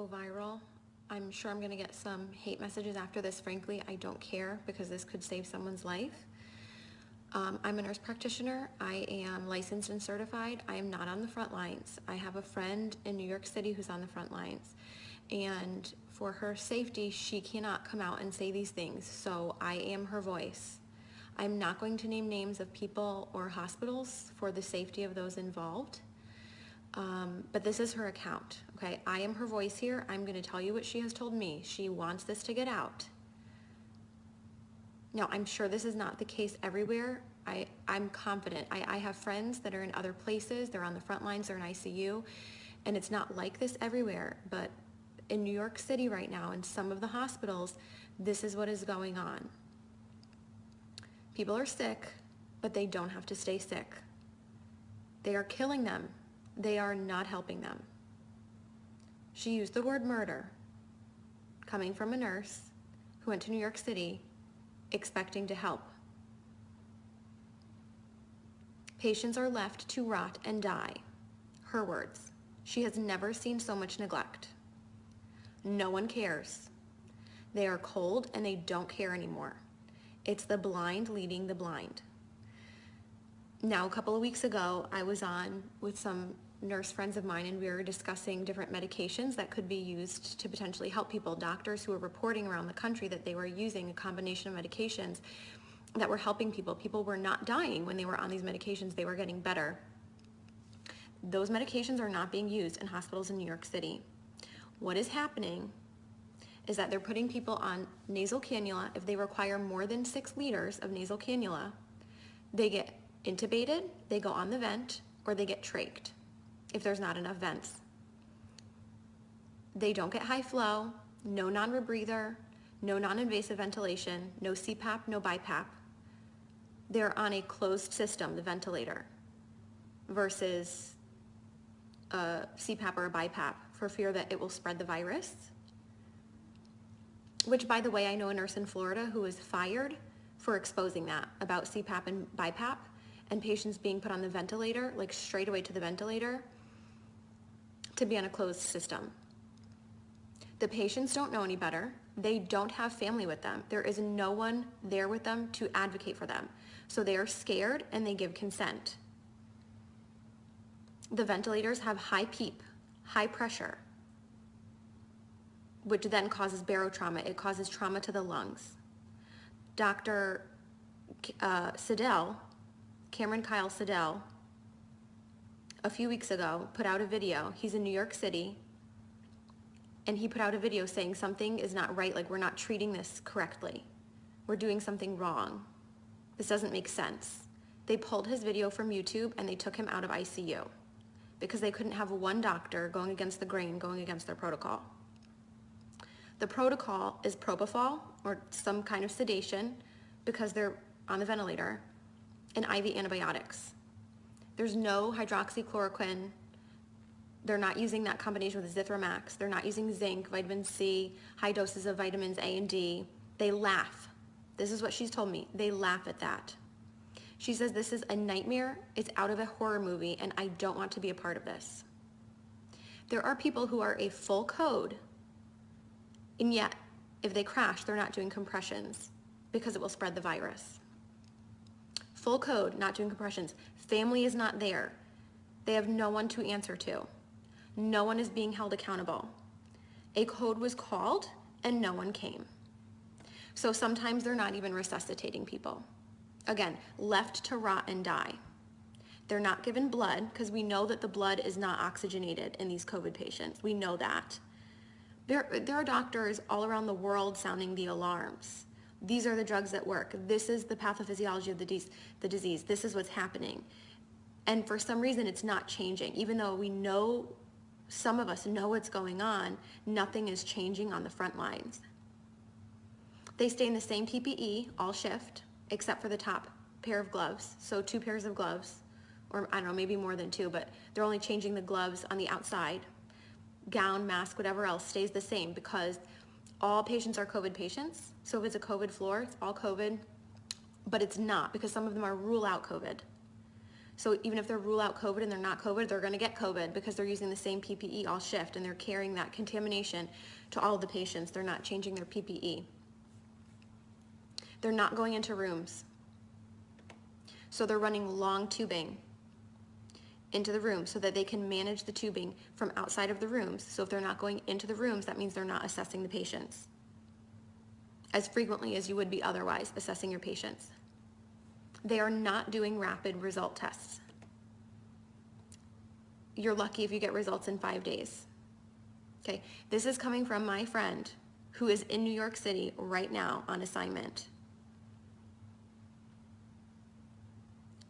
go viral. I'm sure I'm going to get some hate messages after this. Frankly, I don't care because this could save someone's life. I'm a nurse practitioner. I am licensed and certified. I am not on the front lines. I have a friend in New York City who's on the front lines. And for her safety, she cannot come out and say these things. So I am her voice. I'm not going to name names of people or hospitals for the safety of those involved. But this is her account, okay? I am her voice here. I'm going to tell you what she has told me. She wants this to get out. Now, I'm sure this is not the case everywhere. I'm confident. I have friends that are in other places. They're on the front lines. They're in ICU. And it's not like this everywhere. But in New York City right now, in some of the hospitals, this is what is going on. People are sick, but they don't have to stay sick. They are killing them. They are not helping them. She used the word murder, coming from a nurse who went to New York City expecting to help. Patients are left to rot and die. Her words. She has never seen so much neglect. No one cares. They are cold and they don't care anymore. It's the blind leading the blind. Now, a couple of weeks ago, I was on with some nurse friends of mine and we were discussing different medications that could be used to potentially help people. Doctors who were reporting around the country that they were using a combination of medications that were helping people. People were not dying when they were on these medications. They were getting better. Those medications are not being used in hospitals in New York City. What is happening is that they're putting people on nasal cannula. If they require more than 6 liters of nasal cannula, they get intubated, they go on the vent, or they get trached if there's not enough vents. They don't get high flow, no non-rebreather, no non-invasive ventilation, no CPAP, no BiPAP. They're on a closed system, the ventilator, versus a CPAP or a BiPAP for fear that it will spread the virus. Which, by the way, I know a nurse in Florida who was fired for exposing that about CPAP and BiPAP and patients being put on the ventilator, like straight away to the ventilator, to be on a closed system. The patients don't know any better. They don't have family with them. There is no one there with them to advocate for them. So they are scared and they give consent. The ventilators have high PEEP, high pressure, which then causes barotrauma. It causes trauma to the lungs. Dr. Siddell, Cameron Kyle Siddell, a few weeks ago put out a video. He's in New York City, and he put out a video saying something is not right, like we're not treating this correctly. We're doing something wrong. This doesn't make sense. They pulled his video from YouTube and they took him out of ICU because they couldn't have one doctor going against the grain, going against their protocol. The protocol is propofol or some kind of sedation because they're on the ventilator and IV antibiotics. There's no hydroxychloroquine. They're not using that combination with Zithromax. They're not using zinc, vitamin C, high doses of vitamins A and D. They laugh. This is what she's told me. They laugh at that. She says this is a nightmare. It's out of a horror movie and I don't want to be a part of this. There are people who are a full code and yet if they crash, they're not doing compressions because it will spread the virus. Full code, not doing compressions. Family is not there. They have no one to answer to. No one is being held accountable. A code was called and no one came. So sometimes they're not even resuscitating people. Again, left to rot and die. They're not given blood because we know that the blood is not oxygenated in these COVID patients. We know that. There are doctors all around the world sounding the alarms. These are the drugs that work. This is the pathophysiology of the disease. This is what's happening. And for some reason, it's not changing. Even though we know, some of us know what's going on, nothing is changing on the front lines. They stay in the same PPE all shift, except for the top pair of gloves. So 2 pairs of gloves, or I don't know, maybe more than 2, but they're only changing the gloves on the outside. Gown, mask, whatever else stays the same because all patients are COVID patients. So if it's a COVID floor, it's all COVID, but it's not because some of them are rule out COVID. So even if they rule out COVID and they're not COVID, they're going to get COVID because they're using the same PPE all shift and they're carrying that contamination to all of the patients. They're not changing their PPE. They're not going into rooms. So they're running long tubing into the room so that they can manage the tubing from outside of the rooms. So if they're not going into the rooms, that means they're not assessing the patients as frequently as you would be otherwise assessing your patients. They are not doing rapid result tests. You're lucky if you get results in 5 days. Okay, this is coming from my friend who is in New York City right now on assignment,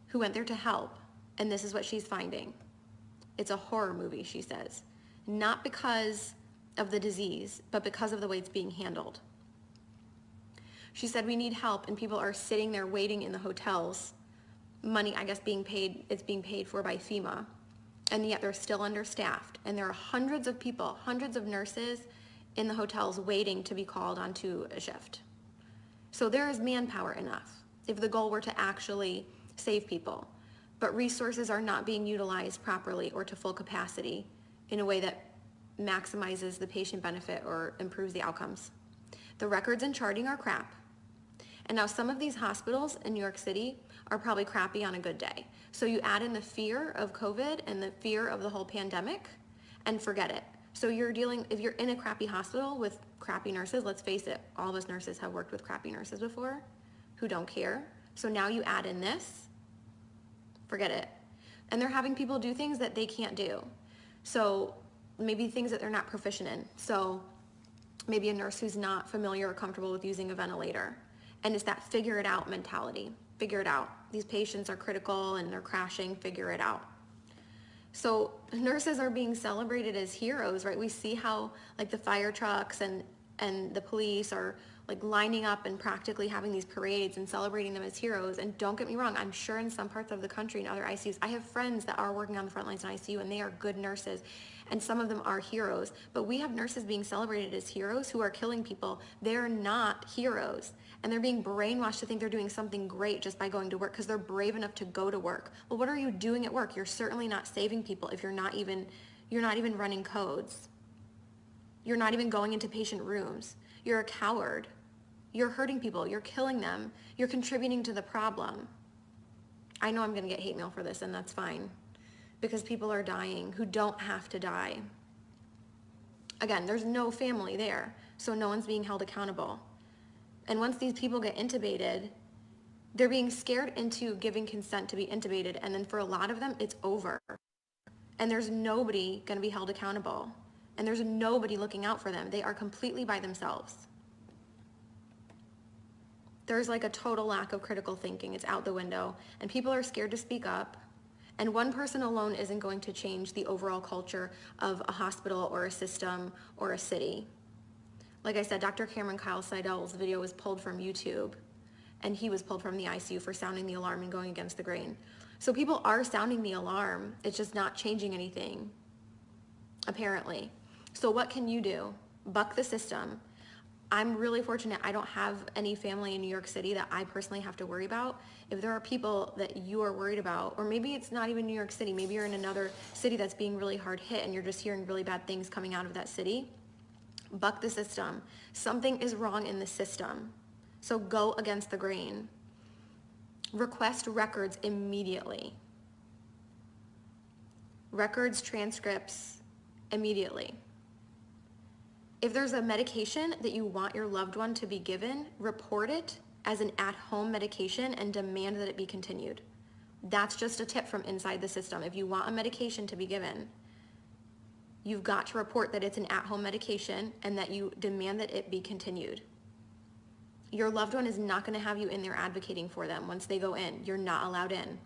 who went there to help, and this is what she's finding. It's a horror movie, she says. Not because of the disease, but because of the way it's being handled. She said, we need help, and people are sitting there waiting in the hotels. Money, I guess, it's being paid for by FEMA, and yet they're still understaffed. And there are hundreds of people, hundreds of nurses in the hotels waiting to be called onto a shift. So there is manpower enough if the goal were to actually save people. But resources are not being utilized properly or to full capacity in a way that maximizes the patient benefit or improves the outcomes. The records and charting are crap. And now some of these hospitals in New York City are probably crappy on a good day. So you add in the fear of COVID and the fear of the whole pandemic and forget it. So if you're in a crappy hospital with crappy nurses, let's face it, all of us nurses have worked with crappy nurses before who don't care. So now you add in this, forget it. And they're having people do things that they can't do. So maybe things that they're not proficient in. So maybe a nurse who's not familiar or comfortable with using a ventilator. And it's that figure it out mentality. Figure it out. These patients are critical and they're crashing, figure it out. So nurses are being celebrated as heroes, right? We see how like the fire trucks and the police are like lining up and practically having these parades and celebrating them as heroes. And don't get me wrong, I'm sure in some parts of the country and other ICUs, I have friends that are working on the front lines in ICU and they are good nurses. And some of them are heroes, but we have nurses being celebrated as heroes who are killing people. They're not heroes. And they're being brainwashed to think they're doing something great just by going to work because they're brave enough to go to work. Well, what are you doing at work? You're certainly not saving people if you're not even running codes. You're not even going into patient rooms. You're a coward. You're hurting people. You're killing them. You're contributing to the problem. I know I'm going to get hate mail for this, and that's fine, because people are dying who don't have to die. Again, there's no family there, so no one's being held accountable. And once these people get intubated, they're being scared into giving consent to be intubated, and then for a lot of them, it's over. And there's nobody going to be held accountable, and there's nobody looking out for them. They are completely by themselves. There's like a total lack of critical thinking. It's out the window, and people are scared to speak up. And one person alone isn't going to change the overall culture of a hospital or a system or a city. Like I said, Dr. Cameron Kyle Seidel's video was pulled from YouTube, and he was pulled from the ICU for sounding the alarm and going against the grain. So people are sounding the alarm. It's just not changing anything, apparently. So what can you do? Buck the system. I'm really fortunate I don't have any family in New York City that I personally have to worry about. If there are people that you are worried about, or maybe it's not even New York City, maybe you're in another city that's being really hard hit and you're just hearing really bad things coming out of that city, buck the system. Something is wrong in the system. So go against the grain. Request records immediately. Records, transcripts, immediately. If there's a medication that you want your loved one to be given, report it as an at-home medication and demand that it be continued. That's just a tip from inside the system. If you want a medication to be given, you've got to report that it's an at-home medication and that you demand that it be continued. Your loved one is not going to have you in there advocating for them once they go in. You're not allowed in.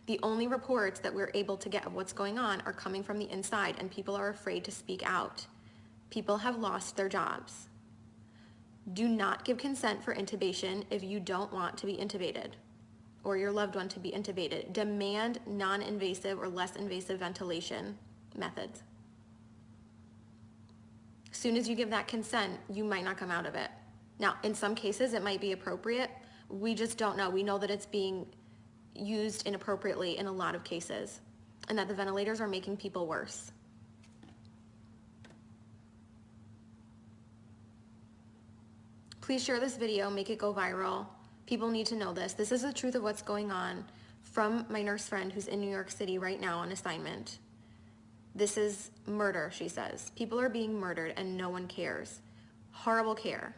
The only reports that we're able to get of what's going on are coming from the inside, and people are afraid to speak out. People have lost their jobs. Do not give consent for intubation if you don't want to be intubated or your loved one to be intubated. Demand non-invasive or less invasive ventilation methods. As soon as you give that consent, you might not come out of it. Now, in some cases, it might be appropriate. We just don't know. We know that it's being used inappropriately in a lot of cases, and that the ventilators are making people worse. Please share this video, make it go viral. People need to know this. This is the truth of what's going on from my nurse friend who's in New York City right now on assignment. This is murder, she says. People are being murdered and no one cares. Horrible care.